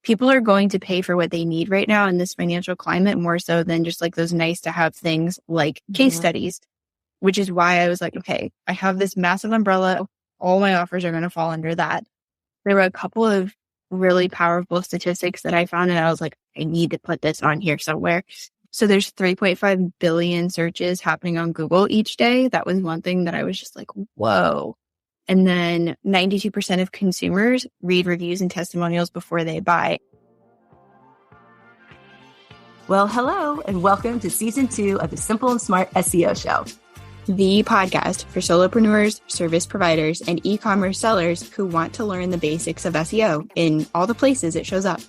people are going to pay for what they need right now in this financial climate more so than just like those nice to have things like case studies, which is why I was like, okay, I have this massive umbrella. All my offers are going to fall under that. There were a couple of really powerful statistics that I found, and I was like, I need to put this on here somewhere. So there's 3.5 billion searches happening on Google each day. That was one thing that I was just like, whoa. And then 92% of consumers read reviews and testimonials before they buy. Well, hello, and welcome to season 2 of the Simple and Smart SEO show. The podcast for solopreneurs, service providers, and e-commerce sellers who want to learn the basics of SEO in all the places it shows up.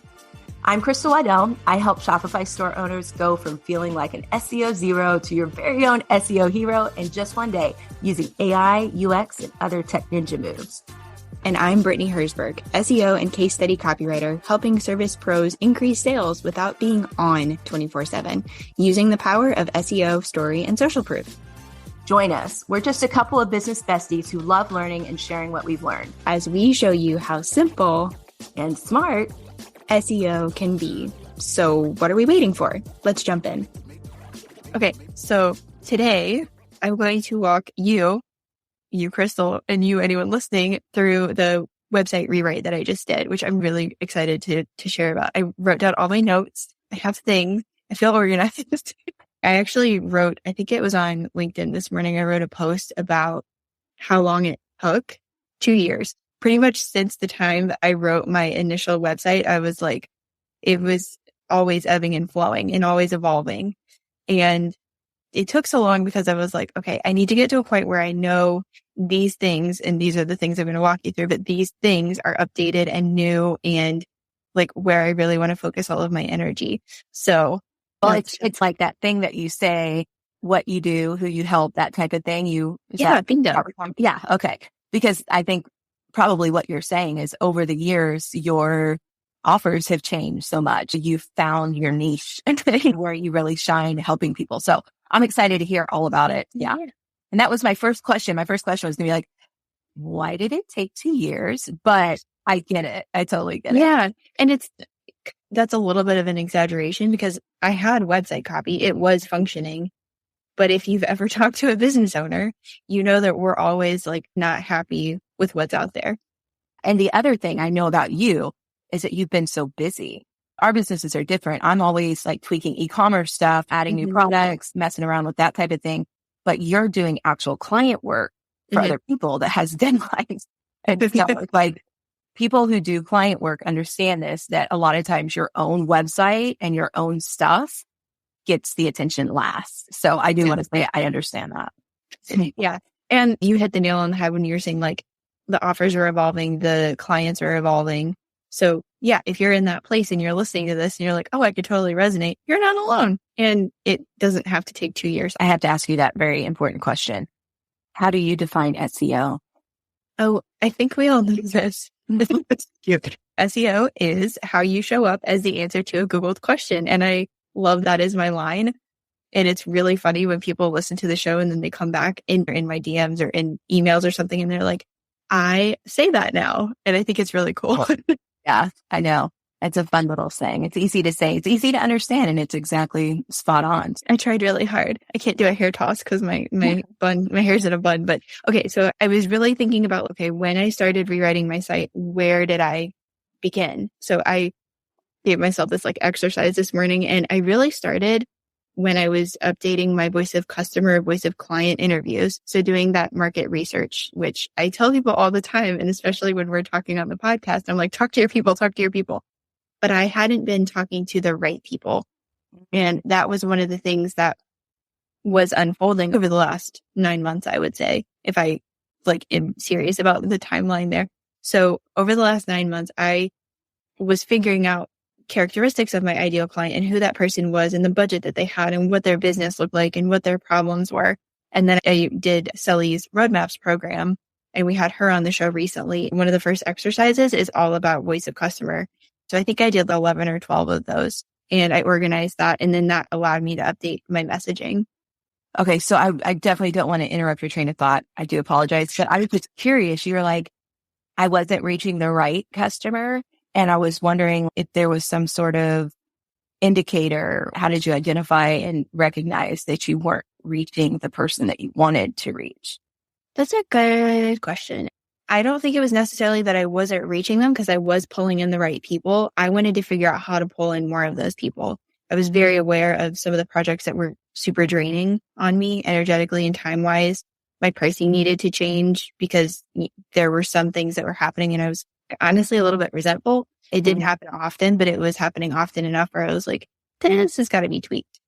I'm Crystal Waddell. I help Shopify store owners go from feeling like an SEO zero to your very own SEO hero in just one day using AI, UX, and other tech ninja moves. And I'm Brittany Herzberg, SEO and case study copywriter, helping service pros increase sales without being on 24/7, using the power of SEO, story, and social proof. Join us. We're just a couple of business besties who love learning and sharing what we've learned as we show you how simple and smart SEO can be. So what are we waiting for? Let's jump in. Okay, so today I'm going to walk you, Crystal, and you, anyone listening, through the website rewrite that I just did, which I'm really excited to share about. I wrote down all my notes. I have things. I feel organized. I actually wrote, I think it was on LinkedIn this morning, I wrote a post about how long it took. 2 years. Pretty much since the time that I wrote my initial website, I was like, it was always ebbing and flowing and always evolving. And it took so long because I was like, okay, I need to get to a point where I know these things, and these are the things I'm going to walk you through, but these things are updated and new and like where I really want to focus all of my energy. So, well, it's like that thing that you say, what you do, who you help, that type of thing. Bingo. Yeah. Okay. Because I think probably what you're saying is over the years, your offers have changed so much. You've found your niche where you really shine helping people. So I'm excited to hear all about it. Yeah. And that was my first question. My first question was going to be like, why did it take 2 years? But I get it. I totally get it. Yeah. And that's a little bit of an exaggeration because I had website copy. It was functioning. But if you've ever talked to a business owner, you know that we're always like not happy with what's out there. And the other thing I know about you is that you've been so busy. Our businesses are different. I'm always like tweaking e-commerce stuff, adding new products, messing around with that type of thing. But you're doing actual client work for other people that has deadlines. And so it's like people who do client work understand this, that a lot of times your own website and your own stuff gets the attention last. So I do want to say I understand that. Yeah. And you hit the nail on the head when you were saying like the offers are evolving, the clients are evolving. So yeah, if you're in that place and you're listening to this and you're like, oh, I could totally resonate, you're not alone. And it doesn't have to take 2 years. I have to ask you that very important question. How do you define SEO? Oh, I think we all know this. SEO is how you show up as the answer to a Googled question. And I love that as my line. And it's really funny when people listen to the show and then they come back in my DMs or in emails or something and they're like, I say that now. And I think it's really cool. Yeah, I know. It's a fun little saying. It's easy to say. It's easy to understand. And it's exactly spot on. I tried really hard. I can't do a hair toss because my hair's in a bun. But okay, so I was really thinking about, okay, when I started rewriting my site, where did I begin? So I gave myself this like exercise this morning, and I really started when I was updating my voice of customer, voice of client interviews. So doing that market research, which I tell people all the time. And especially when we're talking on the podcast, I'm like, talk to your people. But I hadn't been talking to the right people. And that was one of the things that was unfolding over the last 9 months, I would say, if I like am serious about the timeline there. So over the last 9 months, I was figuring out characteristics of my ideal client and who that person was and the budget that they had and what their business looked like and what their problems were. And then I did Sully's Roadmaps program, and we had her on the show recently. One of the first exercises is all about voice of customer. So I think I did 11 or 12 of those, and I organized that. And then that allowed me to update my messaging. Okay. So I definitely don't want to interrupt your train of thought. I do apologize, but I was just curious. You were like, I wasn't reaching the right customer. And I was wondering if there was some sort of indicator. How did you identify and recognize that you weren't reaching the person that you wanted to reach? That's a good question. I don't think it was necessarily that I wasn't reaching them because I was pulling in the right people. I wanted to figure out how to pull in more of those people. I was very aware of some of the projects that were super draining on me energetically and time wise. My pricing needed to change because there were some things that were happening and I was honestly a little bit resentful. It didn't happen often, but it was happening often enough where I was like, this has got to be tweaked.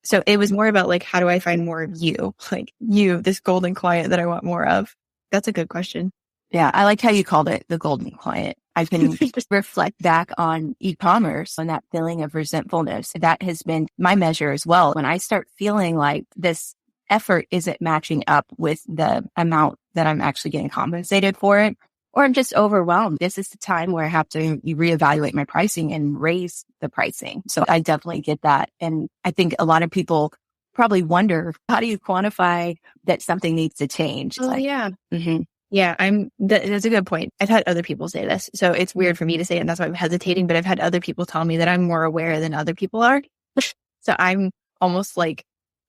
So it was more about like, how do I find more of you? Like you, this golden client that I want more of. That's a good question. Yeah. I like how you called it the golden client. I can reflect back on e-commerce and that feeling of resentfulness. That has been my measure as well. When I start feeling like this effort isn't matching up with the amount that I'm actually getting compensated for it, or I'm just overwhelmed. This is the time where I have to reevaluate my pricing and raise the pricing. So I definitely get that. And I think a lot of people probably wonder, how do you quantify that something needs to change? Oh, yeah. Yeah, that's a good point. I've had other people say this. So it's weird for me to say it, and that's why I'm hesitating, but I've had other people tell me that I'm more aware than other people are. So I'm almost like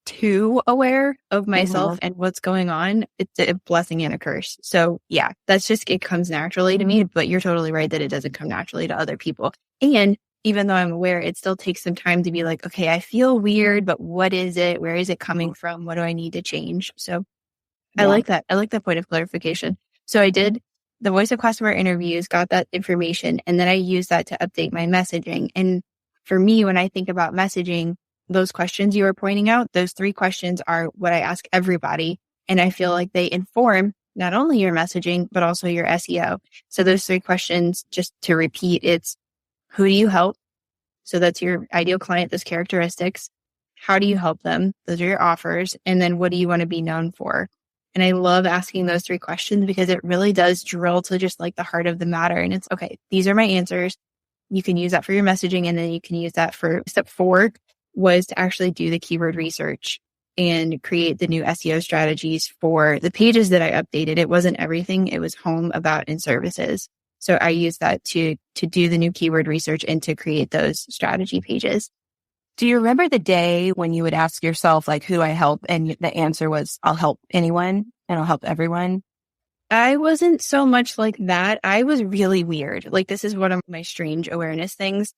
too aware of myself and what's going on. It's a blessing and a curse. So yeah, that's just, it comes naturally to me, but you're totally right that it doesn't come naturally to other people. And even though I'm aware, it still takes some time to be like, okay, I feel weird, but what is it? Where is it coming from? What do I need to change? So I like that. I like that point of clarification. So I did the voice of customer interviews, got that information, and then I used that to update my messaging. And for me, when I think about messaging, those questions you were pointing out, those 3 questions are what I ask everybody. And I feel like they inform not only your messaging, but also your SEO. So those 3 questions, just to repeat, it's who do you help? So that's your ideal client, those characteristics. How do you help them? Those are your offers. And then what do you want to be known for? And I love asking those 3 questions because it really does drill to just like the heart of the matter. And it's okay, these are my answers. You can use that for your messaging. And then you can use that for step 4 was to actually do the keyword research and create the new SEO strategies for the pages that I updated. It wasn't everything. It was home, about, and services. So I used that to do the new keyword research and to create those strategy pages. Do you remember the day when you would ask yourself, like, who I help? And the answer was, I'll help anyone and I'll help everyone. I wasn't so much like that. I was really weird. Like, this is one of my strange awareness things.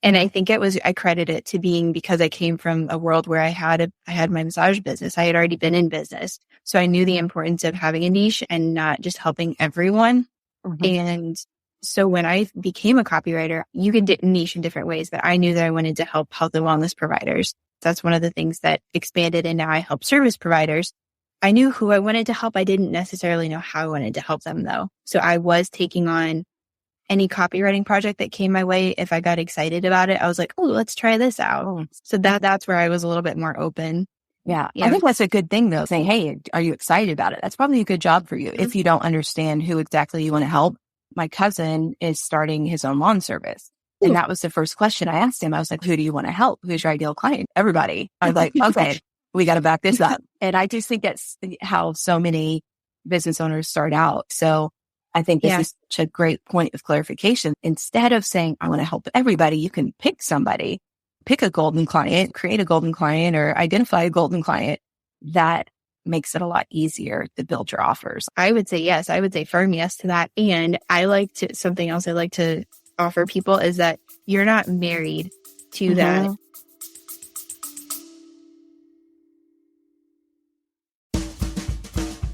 And I think I credit it to being because I came from a world where I had my massage business. I had already been in business. So I knew the importance of having a niche and not just helping everyone. And so when I became a copywriter, you could niche in different ways, but I knew that I wanted to help health and wellness providers. That's one of the things that expanded, and now I help service providers. I knew who I wanted to help. I didn't necessarily know how I wanted to help them though. So I was taking on any copywriting project that came my way. If I got excited about it, I was like, oh, let's try this out. So that's where I was a little bit more open. Yeah. I think that's a good thing though, saying, hey, are you excited about it? That's probably a good job for you if you don't understand who exactly you want to help. My cousin is starting his own lawn service. And that was the first question I asked him. I was like, who do you want to help? Who's your ideal client? Everybody. I was like, okay, we got to back this up. And I just think that's how so many business owners start out. So I think this is such a great point of clarification. Instead of saying, I want to help everybody, you can pick somebody, pick a golden client, create a golden client, or identify a golden client. That makes it a lot easier to build your offers. I would say yes. I would say firm yes to that. And something else I like to offer people is that you're not married to that.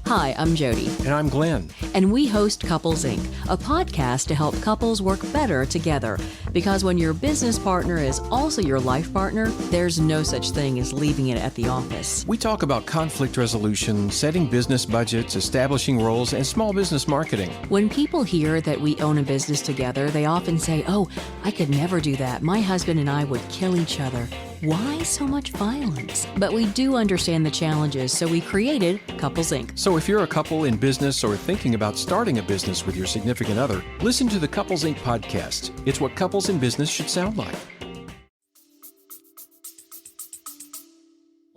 Hi, I'm Jody. And I'm Glenn. And we host Couples Inc., a podcast to help couples work better together. Because when your business partner is also your life partner, there's no such thing as leaving it at the office. We talk about conflict resolution, setting business budgets, establishing roles, and small business marketing. When people hear that we own a business together, they often say, oh, I could never do that. My husband and I would kill each other. Why so much violence? But we do understand the challenges, so we created Couples Inc. So if you're a couple in business or thinking about starting a business with your significant other, listen to the Couples Inc. podcast. It's what couples in business should sound like.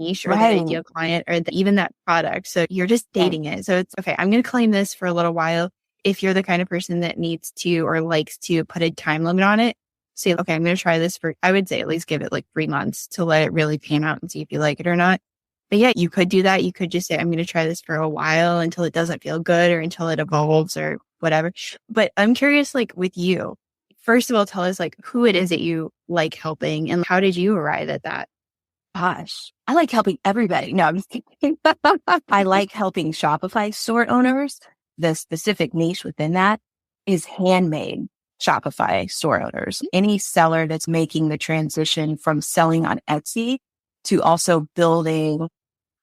Niche or the ideal client or even that product. So you're just dating it. So it's okay. I'm going to claim this for a little while. if you're the kind of person that needs to or likes to put a time limit on it, say, okay, I'm going to try this for, I would say at least give it like 3 months to let it really pan out and see if you like it or not. But yeah, you could do that. You could just say, I'm going to try this for a while until it doesn't feel good or until it evolves or whatever. But I'm curious, like with you, first of all, tell us like who it is that you like helping and how did you arrive at that? Gosh, I like helping everybody. No, I'm just kidding. I like helping Shopify store owners. The specific niche within that is handmade Shopify store owners. Any seller that's making the transition from selling on Etsy to also building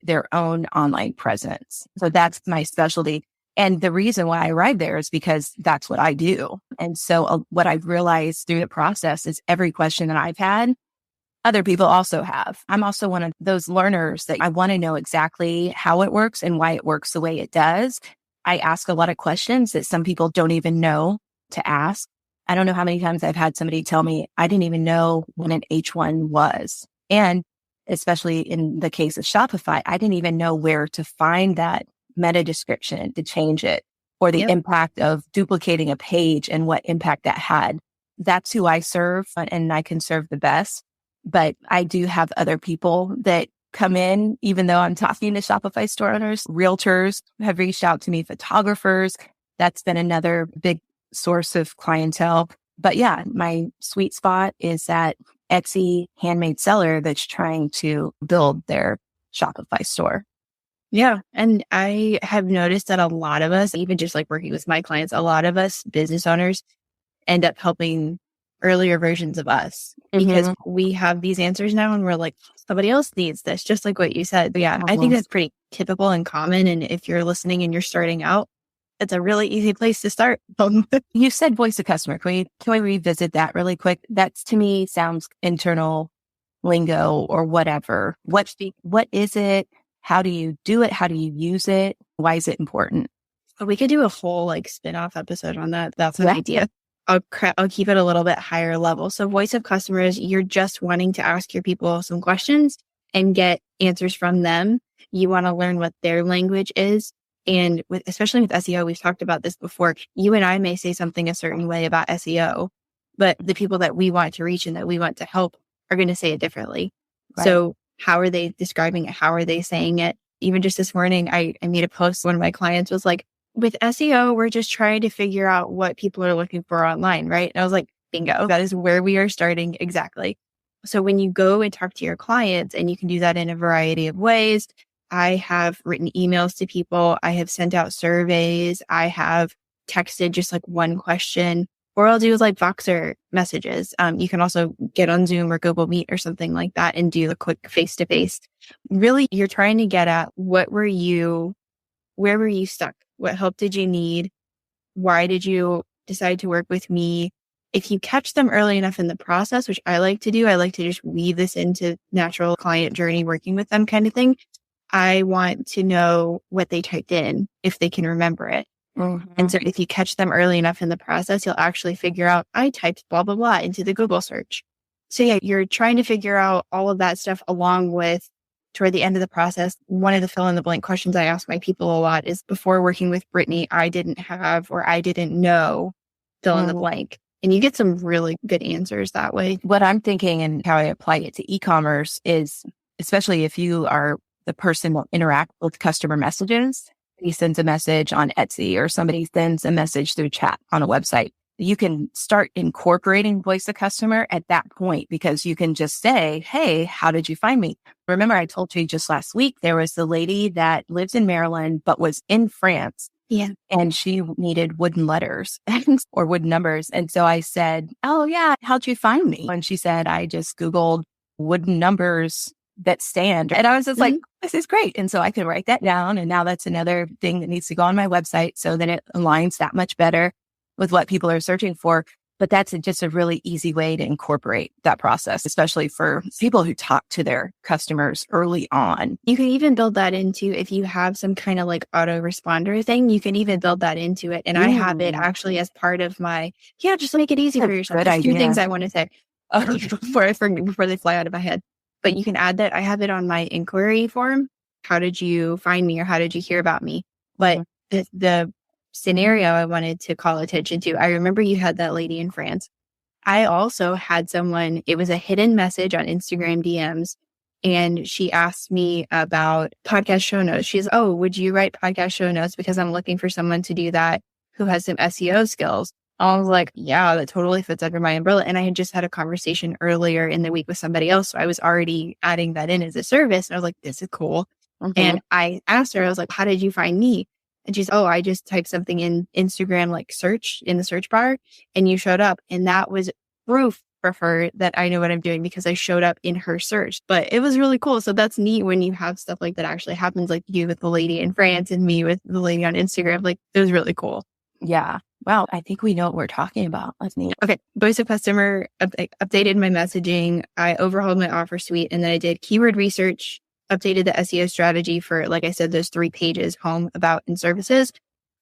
their own online presence. So that's my specialty. And the reason why I arrived there is because that's what I do. And so what I've realized through the process is every question that I've had, other people also have. I'm also one of those learners that I want to know exactly how it works and why it works the way it does. I ask a lot of questions that some people don't even know to ask. I don't know how many times I've had somebody tell me, I didn't even know what an H1 was. And especially in the case of Shopify, I didn't even know where to find that meta description to change it or the impact of duplicating a page and what impact that had. That's who I serve and I can serve the best. But I do have other people that come in, even though I'm talking to Shopify store owners, realtors have reached out to me, photographers. That's been another big source of clientele. But yeah, my sweet spot is that Etsy handmade seller that's trying to build their Shopify store. Yeah. And I have noticed that a lot of us, even just like working with my clients, a lot of us business owners end up helping earlier versions of us because we have these answers now and we're like, somebody else needs this, just like what you said. But yeah, I think that's pretty typical and common. And if you're listening and you're starting out, it's a really easy place to start. You said voice of customer. Can we revisit that really quick? That to me sounds internal lingo or whatever. What is it? How do you do it? How do you use it? Why is it important? We could do a whole like spin-off episode on that. That's an idea. I'll keep it a little bit higher level. So voice of customers, you're just wanting to ask your people some questions and get answers from them. You want to learn what their language is. And especially with SEO, we've talked about this before. You and I may say something a certain way about SEO, but the people that we want to reach and that we want to help are going to say it differently. Right. So how are they describing it? How are they saying it? Even just this morning, I made a post. One of my clients was like, with SEO, we're just trying to figure out what people are looking for online, right? And I was like, bingo, that is where we are starting exactly. So when you go and talk to your clients, and you can do that in a variety of ways. I have written emails to people. I have sent out surveys. I have texted just like one question, or I'll do like Voxer messages. You can also get on Zoom or Google Meet or something like that and do a quick face-to-face. Really, you're trying to get at where were you stuck? What help did you need? Why did you decide to work with me? If you catch them early enough in the process, which I like to do, I like to just weave this into natural client journey, working with them kind of thing. I want to know what they typed in, if they can remember it. And so if you catch them early enough in the process, you'll actually figure out, I typed blah, blah, blah into the Google search. So yeah, you're trying to figure out all of that stuff along with, toward the end of the process, one of the fill in the blank questions I ask my people a lot is, before working with Brittany, I didn't have, or I didn't know, fill in the blank. And you get some really good answers that way. What I'm thinking and how I apply it to e-commerce is, especially if you are the person will interact with customer messages. He sends a message on Etsy or somebody sends a message through chat on a website. You can start incorporating voice of customer at that point, because you can just say, hey, how did you find me? Remember, I told you just last week, there was the lady that lives in Maryland, but was in France. Yeah. And she needed wooden letters or wooden numbers. And so I said, oh yeah, how'd you find me? And she said, I just Googled wooden numbers that stand. And I was just like, this is great. And so I could write that down. And now that's another thing that needs to go on my website so that it aligns that much better with what people are searching for. But that's just a really easy way to incorporate that process, especially for people who talk to their customers early on. You can even build that into, if you have some kind of like autoresponder thing, you can even build that into it. And I have it actually as part of my, just make it easy for yourself. There's two things I want to say before they fly out of my head. But you can add that. I have it on my inquiry form. How did you find me, or how did you hear about me? But the scenario I wanted to call attention to. I remember you had that lady in France. I also had someone, it was a hidden message on Instagram DMs. And she asked me about podcast show notes. She's, oh, would you write podcast show notes? Because I'm looking for someone to do that who has some SEO skills. I was like, yeah, that totally fits under my umbrella. And I had just had a conversation earlier in the week with somebody else. So I was already adding that in as a service. And I was like, this is cool. And I asked her, I was like, how did you find me? And she's, oh, I just typed something in Instagram, like search in the search bar, and you showed up. And that was proof for her that I know what I'm doing because I showed up in her search. But it was really cool. So that's neat when you have stuff like that actually happens, like you with the lady in France and me with the lady on Instagram. Like, it was really cool. Yeah. Wow. I think we know what we're talking about. That's neat. Okay. Voice of customer, updated my messaging. I overhauled my offer suite, and then I did keyword research, updated the SEO strategy for, like I said, those 3 pages, home, about, and services.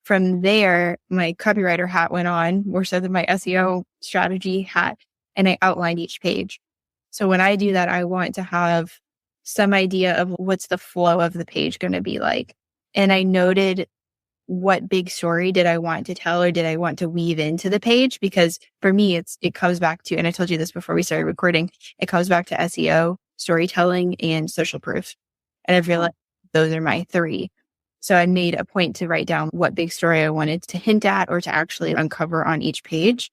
From there, my copywriter hat went on, more so than my SEO strategy hat, and I outlined each page. So when I do that, I want to have some idea of what's the flow of the page going to be like. And I noted what big story did I want to tell, or did I want to weave into the page? Because for me, it comes back to, and I told you this before we started recording, it comes back to SEO, storytelling, and social proof. And I feel like those are my 3. So I made a point to write down what big story I wanted to hint at or to actually uncover on each page.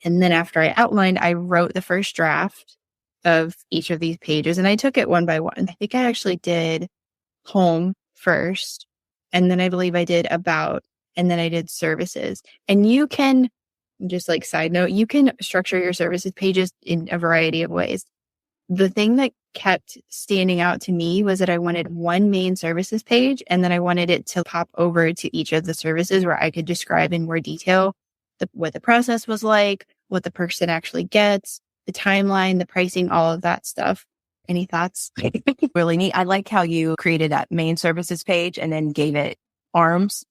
And then after I outlined, I wrote the first draft of each of these pages, and I took it one by one. I think I actually did home first, and then I believe I did about, and then I did services. And you can, just like side note, you can structure your services pages in a variety of ways. The thing that kept standing out to me was that I wanted one main services page, and then I wanted it to pop over to each of the services where I could describe in more detail what the process was like, what the person actually gets, the timeline, the pricing, all of that stuff. Any thoughts? Really neat. I like how you created that main services page and then gave it arms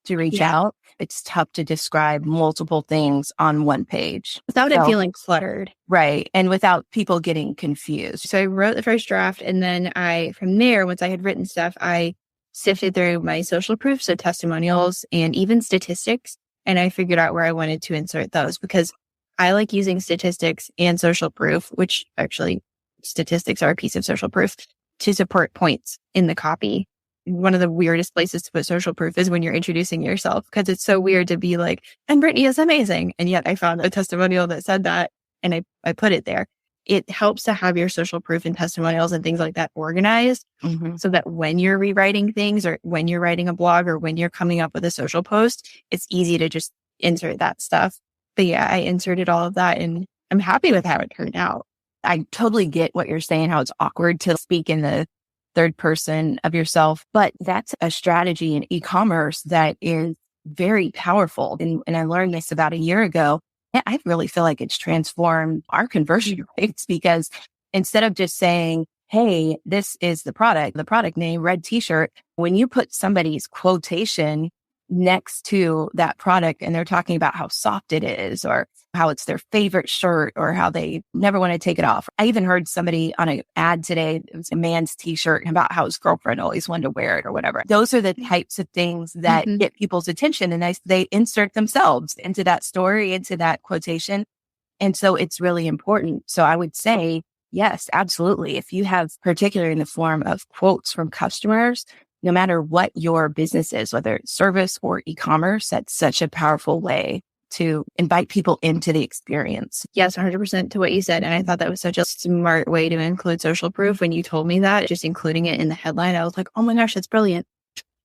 to reach out. It's tough to describe multiple things on one page without it feeling cluttered. Right. And without people getting confused. So I wrote the first draft, and then from there, once I had written stuff, I sifted through my social proof, so testimonials and even statistics. And I figured out where I wanted to insert those, because I like using statistics and social proof, which actually statistics are a piece of social proof, to support points in the copy. One of the weirdest places to put social proof is when you're introducing yourself, because it's so weird to be like, and Brittany is amazing. And yet I found a testimonial that said that, and I put it there. It helps to have your social proof and testimonials and things like that organized, so that when you're rewriting things, or when you're writing a blog, or when you're coming up with a social post, it's easy to just insert that stuff. But yeah, I inserted all of that, and I'm happy with how it turned out. I totally get what you're saying, how it's awkward to speak in the third person of yourself, but that's a strategy in e-commerce that is very powerful. And I learned this about a year ago. I really feel like it's transformed our conversion rates, because instead of just saying, hey, this is the product name, red t-shirt, when you put somebody's quotation next to that product and they're talking about how soft it is, or how it's their favorite shirt, or how they never want to take it off. I even heard somebody on an ad today, it was a man's t-shirt, about how his girlfriend always wanted to wear it or whatever. Those are the types of things that get people's attention, and they insert themselves into that story, into that quotation. And so it's really important. So I would say, yes, absolutely. If you have, particularly in the form of quotes from customers, no matter what your business is, whether it's service or e-commerce, that's such a powerful way to invite people into the experience. Yes, 100% to what you said. And I thought that was such a smart way to include social proof. When you told me that, just including it in the headline, I was like, oh my gosh, that's brilliant.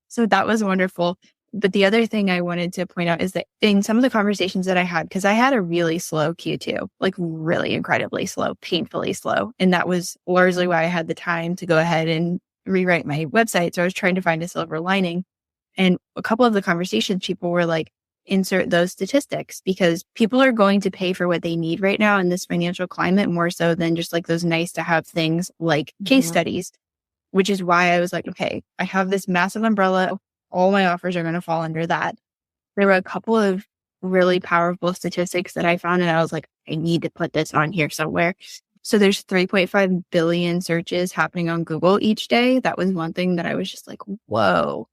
So that was wonderful. But the other thing I wanted to point out is that in some of the conversations that I had, because I had a really slow Q2, like really incredibly slow, painfully slow. And that was largely why I had the time to go ahead and rewrite my website. So I was trying to find a silver lining. And a couple of the conversations, people were like, insert those statistics, because people are going to pay for what they need right now in this financial climate, more so than just like those nice to have things like case studies, which is why I was like, okay, I have this massive umbrella. All my offers are going to fall under that. There were a couple of really powerful statistics that I found, and I was like, I need to put this on here somewhere. So there's 3.5 billion searches happening on Google each day. That was one thing that I was just like, whoa.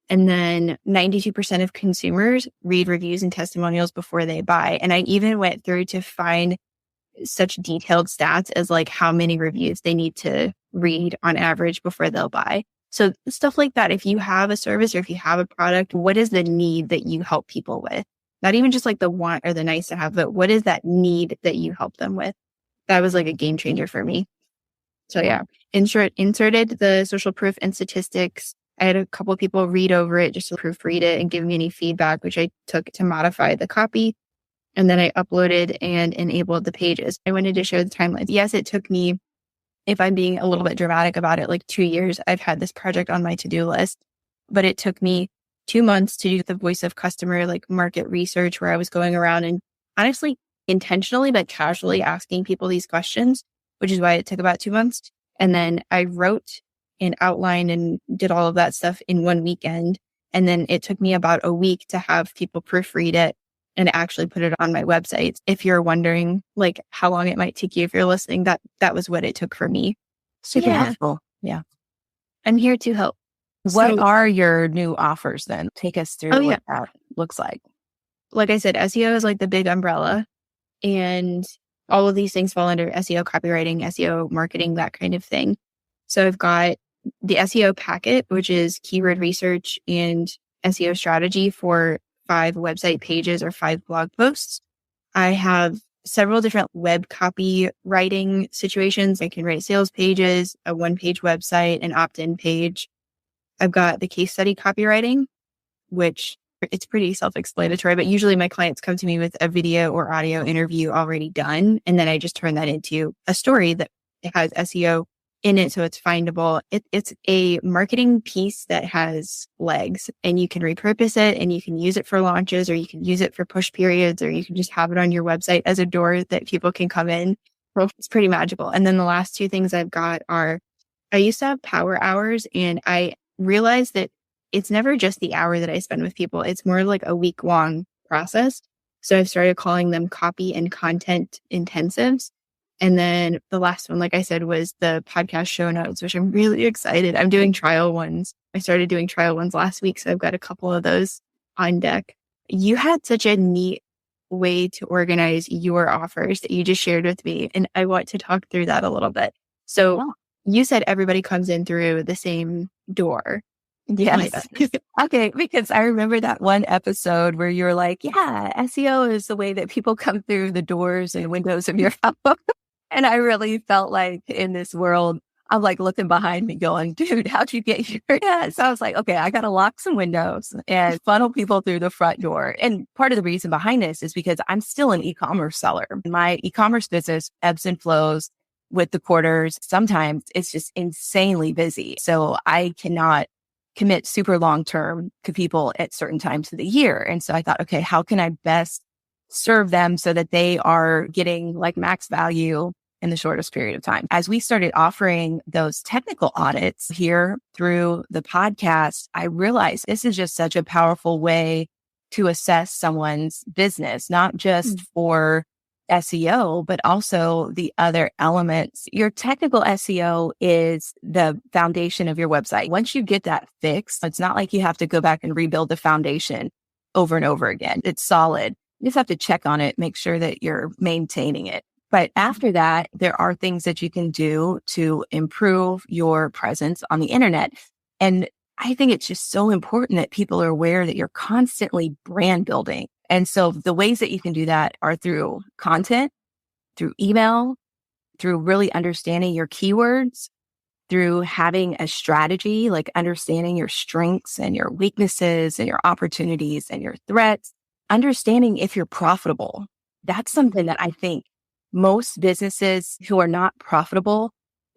And then 92% of consumers read reviews and testimonials before they buy. And I even went through to find such detailed stats as like how many reviews they need to read on average before they'll buy. So stuff like that. If you have a service or if you have a product, what is the need that you help people with? Not even just like the want or the nice to have, but what is that need that you help them with? That was like a game changer for me. So yeah, inserted the social proof and statistics. I had a couple of people read over it just to proofread it and give me any feedback, which I took to modify the copy. And then I uploaded and enabled the pages. I wanted to show the timeline. Yes, it took me, if I'm being a little bit dramatic about it, like 2 years. I've had this project on my to-do list, but it took me 2 months to do the voice of customer, like market research, where I was going around and honestly, intentionally, but casually asking people these questions, which is why it took about 2 months. And then I wrote and outlined and did all of that stuff in one weekend. And then it took me about a week to have people proofread it and actually put it on my website. If you're wondering like how long it might take you if you're listening, that was what it took for me. Super helpful. Yeah. I'm here to help. What are your new offers then? Take us through what that looks like. Like I said, SEO is like the big umbrella, and all of these things fall under SEO copywriting, SEO marketing, that kind of thing. So I've got the SEO packet, which is keyword research and SEO strategy for 5 website pages or 5 blog posts. I have several different web copy writing situations. I can write sales pages, a 1-page website, an opt-in page. I've got the case study copywriting, which it's pretty self-explanatory, but usually my clients come to me with a video or audio interview already done. And then I just turn that into a story that has SEO in it, so it's findable. It's a marketing piece that has legs, and you can repurpose it and you can use it for launches, or you can use it for push periods, or you can just have it on your website as a door that people can come in. It's pretty magical. And then the last 2 things I've got are, I used to have power hours, and I realized that it's never just the hour that I spend with people. It's more like a week-long process. So I've started calling them copy and content intensives. And then the last one, like I said, was the podcast show notes, which I'm really excited. I'm doing trial ones. I started doing trial ones last week, so I've got a couple of those on deck. You had such a neat way to organize your offers that you just shared with me, and I want to talk through that a little bit. So you said everybody comes in through the same door. Yes. Okay. Because I remember that one episode where you're like, yeah, SEO is the way that people come through the doors and windows of your house. And I really felt like in this world, I'm like looking behind me going, dude, how'd you get here? Yeah. So I was like, okay, I got to lock some windows and funnel people through the front door. And part of the reason behind this is because I'm still an e-commerce seller. My e-commerce business ebbs and flows with the quarters. Sometimes it's just insanely busy. So I cannot commit super long term to people at certain times of the year. And so I thought, okay, how can I best serve them so that they are getting like max value in the shortest period of time? As we started offering those technical audits here through the podcast, I realized this is just such a powerful way to assess someone's business, not just for SEO, but also the other elements. Your technical SEO is the foundation of your website. Once you get that fixed, it's not like you have to go back and rebuild the foundation over and over again. It's solid. You just have to check on it, make sure that you're maintaining it. But after that, there are things that you can do to improve your presence on the internet. And I think it's just so important that people are aware that you're constantly brand building. And so the ways that you can do that are through content, through email, through really understanding your keywords, through having a strategy, like understanding your strengths and your weaknesses and your opportunities and your threats, understanding if you're profitable. That's something that I think most businesses who are not profitable,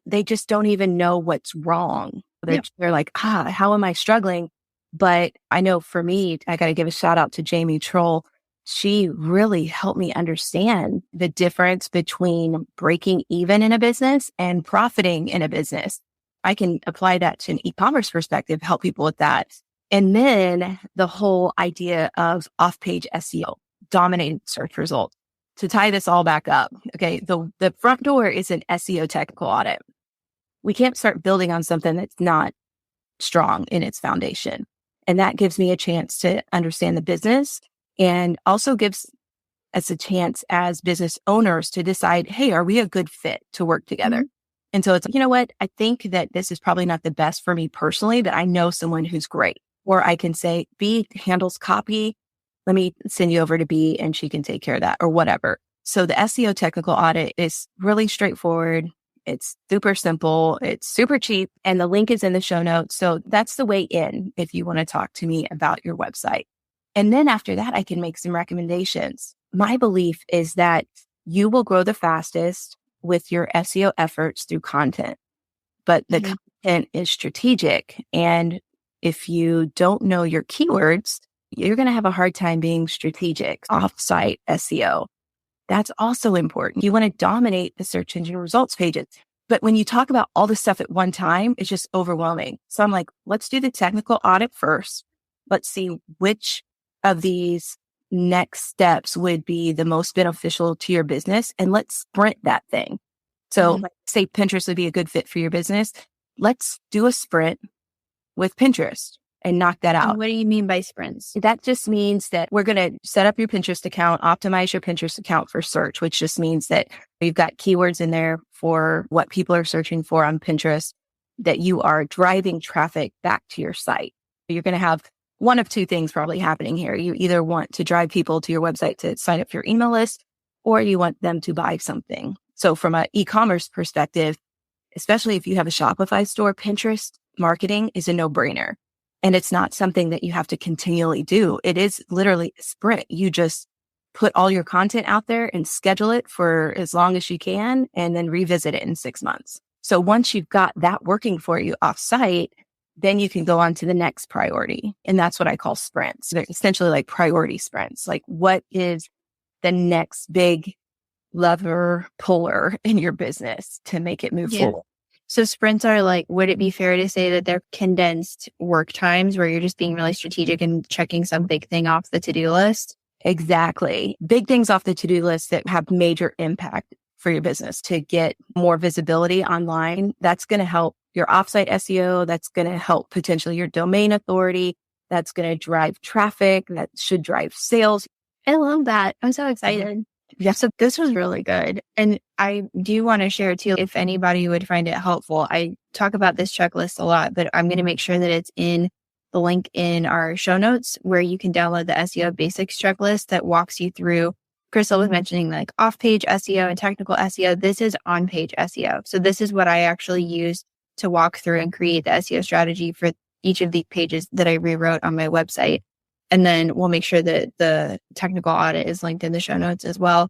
they just don't even know what's wrong. They're like, how am I struggling? But I know for me, I got to give a shout out to Jamie Troll. She really helped me understand the difference between breaking even in a business and profiting in a business. I can apply that to an e-commerce perspective, help people with that. And then the whole idea of off-page SEO, dominating search results. To tie this all back up, okay, the front door is an SEO technical audit. We can't start building on something that's not strong in its foundation. And that gives me a chance to understand the business and also gives us a chance as business owners to decide, hey, are we a good fit to work together? And so it's, you know what? I think that this is probably not the best for me personally, but I know someone who's great. Or I can say, B handles copy. Let me send you over to B and she can take care of that or whatever. So the SEO technical audit is really straightforward. It's super simple. It's super cheap. And the link is in the show notes. So that's the way in if you want to talk to me about your website. And then after that, I can make some recommendations. My belief is that you will grow the fastest with your SEO efforts through content, but the content is strategic. And if you don't know your keywords, you're going to have a hard time being strategic off-site SEO. That's also important. You want to dominate the search engine results pages. But when you talk about all this stuff at one time, it's just overwhelming. So I'm like, let's do the technical audit first. Let's see which of these next steps would be the most beneficial to your business. And let's sprint that thing. So like, say Pinterest would be a good fit for your business. Let's do a sprint with Pinterest and knock that out. And what do you mean by sprints? That just means that we're going to set up your Pinterest account, optimize your Pinterest account for search, which just means that you've got keywords in there for what people are searching for on Pinterest, that you are driving traffic back to your site. You're going to have one of two things probably happening here. You either want to drive people to your website to sign up for your email list, or you want them to buy something. So from an e-commerce perspective, especially if you have a Shopify store, Pinterest marketing is a no-brainer. And it's not something that you have to continually do. It is literally a sprint. You just put all your content out there and schedule it for as long as you can, and then revisit it in 6 months. So once you've got that working for you off-site, then you can go on to the next priority. And that's what I call sprints. They're essentially like priority sprints. Like, what is the next big lever puller in your business to make it move forward? So sprints are like, would it be fair to say that they're condensed work times where you're just being really strategic and checking some big thing off the to-do list? Exactly. Big things off the to-do list that have major impact for your business to get more visibility online. That's going to help your offsite SEO. That's going to help potentially your domain authority. That's going to drive traffic. That should drive sales. I love that. I'm so excited. Yeah. So this was really good. And I do want to share too, if anybody would find it helpful. I talk about this checklist a lot, but I'm going to make sure that it's in the link in our show notes where you can download the SEO basics checklist that walks you through. Crystal was mentioning like off-page SEO and technical SEO. This is on-page SEO. So this is what I actually use to walk through and create the SEO strategy for each of the pages that I rewrote on my website. And then we'll make sure that the technical audit is linked in the show notes as well.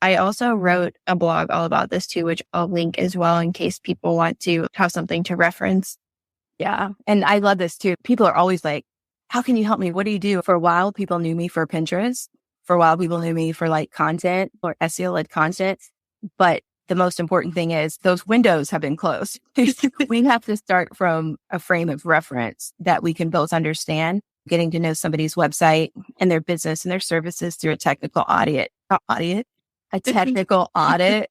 I also wrote a blog all about this too, which I'll link as well in case people want to have something to reference. Yeah. And I love this too. People are always like, how can you help me? What do you do? For a while, people knew me for Pinterest. For a while, people knew me for like content or SEO-led content. But the most important thing is those windows have been closed. We have to start from a frame of reference that we can both understand, getting to know somebody's website and their business and their services through a technical audit. A technical audit.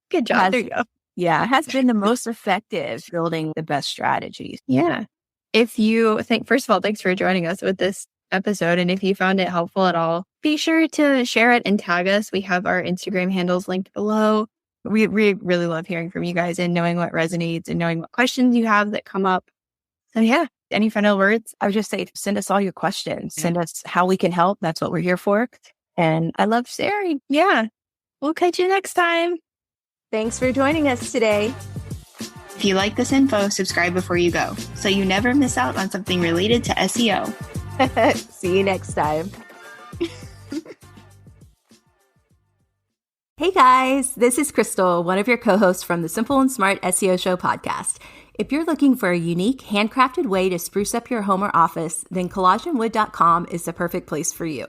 Good job. There you go. Yeah, has been the most effective building the best strategies. Yeah. If you think, first of all, thanks for joining us with this episode. And if you found it helpful at all, be sure to share it and tag us. We have our Instagram handles linked below. We really love hearing from you guys and knowing what resonates and knowing what questions you have that come up. So yeah, any final words? I would just say, send us all your questions. Send us how we can help. That's what we're here for. And I love sharing. Yeah. We'll catch you next time. Thanks for joining us today. If you like this info, subscribe before you go so you never miss out on something related to SEO. See you next time. Hey guys, this is Crystal, one of your co-hosts from the Simple and Smart SEO Show podcast. If you're looking for a unique, handcrafted way to spruce up your home or office, then collagenwood.com is the perfect place for you.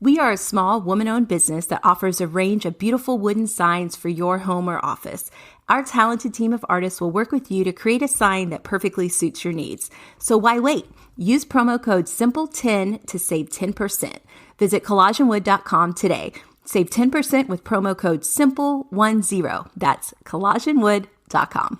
We are a small, woman-owned business that offers a range of beautiful wooden signs for your home or office. Our talented team of artists will work with you to create a sign that perfectly suits your needs. So why wait? Use promo code SIMPLE10 to save 10%. Visit collagenwood.com today. Save 10% with promo code SIMPLE10. That's collagenwood.com.